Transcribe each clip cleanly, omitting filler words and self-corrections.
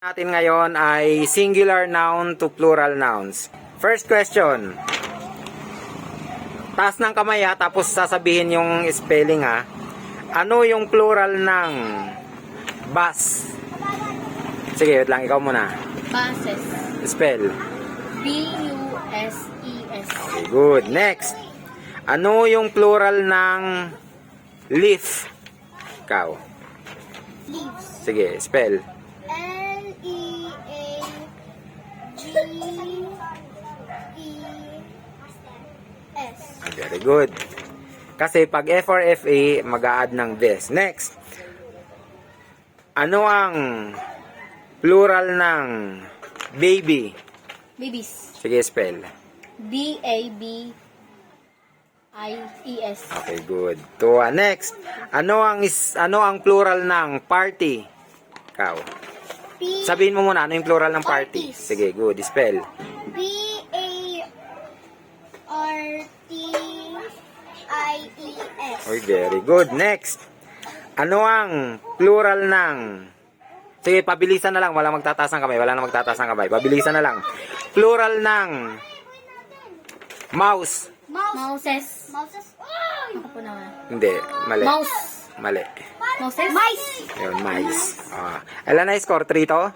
Natin ngayon ay singular noun to plural nouns. First question. Taas ng kamay ha, tapos sasabihin yung spelling ha. Ano yung plural ng bus? Sige, wait lang, ikaw muna. Buses. Spell. B-U-S-E-S. Okay, good. Next. Ano yung plural ng leaf? Ikaw. Leaves. Sige, spell. L-E-A-G-E-S. Very good. Kasi pag F or FA, mag-a-add ng this. Next. Ano ang plural ng baby? Babies. Sige, spell. B-A-B-I-E-S. Okay, good. Next. Ano ang plural ng party? Ikaw. P Sabihin mo muna, ano yung plural ng party? Parties. Sige, good. Spell. B-A-R-T-I-E-S. Okay, very good. Next. Ano ang plural ng... Sige, pabilisan na lang. Wala magtataas ng kamay. Wala na magtataas ng kamay. Pabilisan na lang. Plural ng mouse. Mouses. Mouses. Ako po naman. Hindi, mali. Mouse. Mali. Mouses? Mice. Ayun, mice. Ilan na score? 3 to?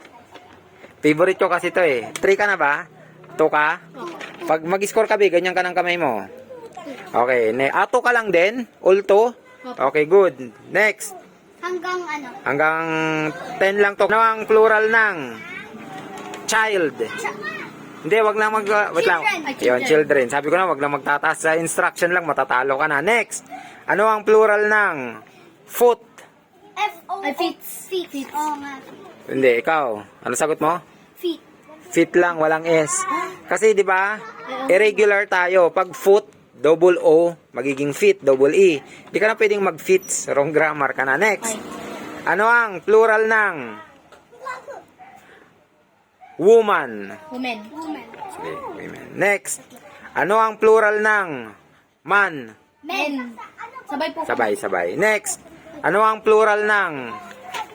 Favorite ko kasi to eh. 3 ka na ba? 2 ka? Pag mag-score ka, ganyan ka ng kamay mo. Okay. 2 ka lang din? All 2? Okay, good. Next. Hanggang ano? Hanggang 10 lang to. Ano ang plural ng child? Hindi, wag lang wait lang. Yun, children. Sabi ko na, wag lang magtataas. Sa instruction lang, matatalo ka na. Next. Ano ang plural ng foot? F-O. Ay, feet. Feet. Oo nga. Hindi, ikaw. Ano sagot mo? Feet. Feet lang, walang S. Kasi 'di ba? Irregular tayo. Pag foot, double O, magiging feet, double E. Hindi ka na pwedeng mag-fits. Wrong grammar ka na. Next. Ano ang plural ng woman? Women. Woman. Sige, women. Next. Ano ang plural ng man? Men. Sabay po. Sabay. Next. Ano ang plural ng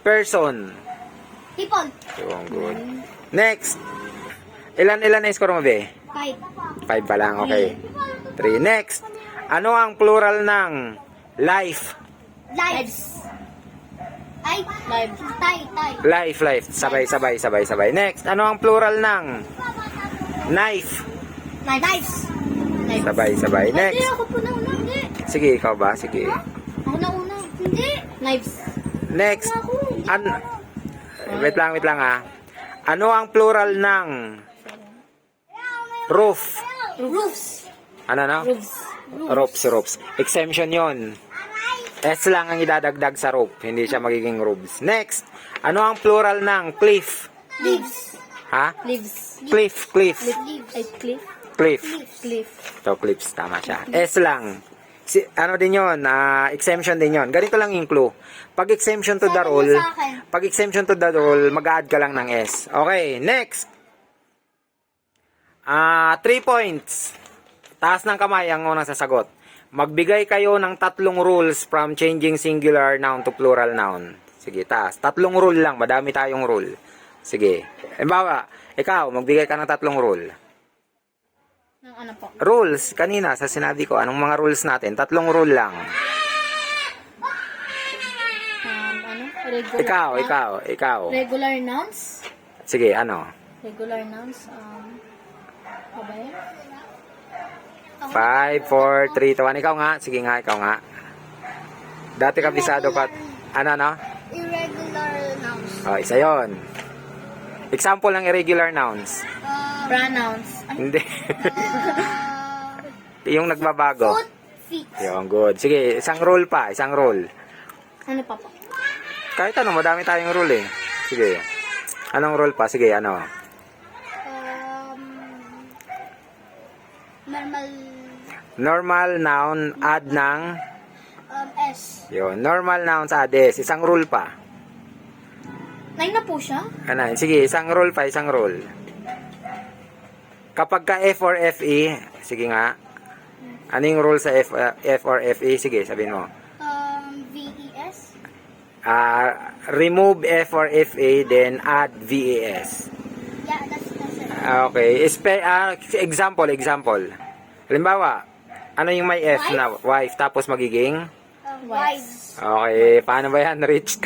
person? People. Yung good. Next. Ilan na score mo, be? 5. 5 pa lang, okay. 3. Next. Ano ang plural ng life? Lives. Ay. Lives. Life. Sabay. Next. Ano ang plural ng knife? Knives. Sabay. Hindi, Next. ako po na una. Hindi. Sige, ikaw ba? Sige. Ako na una. Hindi. Knives. Next. Wait lang ha. Ano ang plural ng roof? Roofs. Ano na? Roofs. Exemption yon. S lang ang idadagdag sa roof. Hindi siya magiging roofs. Next. Ano ang plural ng cliff? Leaves. Ha? Leaves. Cliff. Ay, cliff. Cliff. Cliff. So, cliffs. Tama siya. S lang. Ano din yun? Exemption din yun. Ganito lang yung clue. Pag exemption to the rule, mag-add ka lang ng S. Okay, next. 3 points. Taas ng kamay ang unang sasagot. Magbigay kayo ng 3 rules from changing singular noun to plural noun. Sige, taas. 3 rule lang. Madami tayong rule. Sige. Halimbawa, ikaw, magbigay ka ng 3 rule. Ng ano po? Rules. Kanina, sa sinabi ko, anong mga rules natin? 3 rule lang. Ano? Regular. Ikaw. Regular nouns. Sige, ano? Regular nouns. Ano ba yan? 5, 4, 3, 2, 1. Ikaw nga. Sige nga, ikaw nga. Dati kabisado ka. Ano? Irregular nouns. Isa yon. Example ng irregular nouns. Pronouns. Ay, Hindi. Yung nagbabago. Foot. Feet. Yung good. Sige, isang rule pa. ano pa po? Kahit ano, madami tayong rule eh. Sige. Anong rule pa? Sige, ano? Normal noun, add ng... S. Yun. Normal nouns, add S. Isang rule pa. 9 na po siya? Ano? Sige, isang rule pa, isang rule. Kapag ka F or FE, sige nga. Ano yung rule sa F or FE? Sige, sabihin mo. VES. Remove F or FA, then add VAS. Yeah, that's it. Okay. Example. Halimbawa, ano yung may F na wife, tapos magiging? Wives. Okay, paano ba yan, Rich?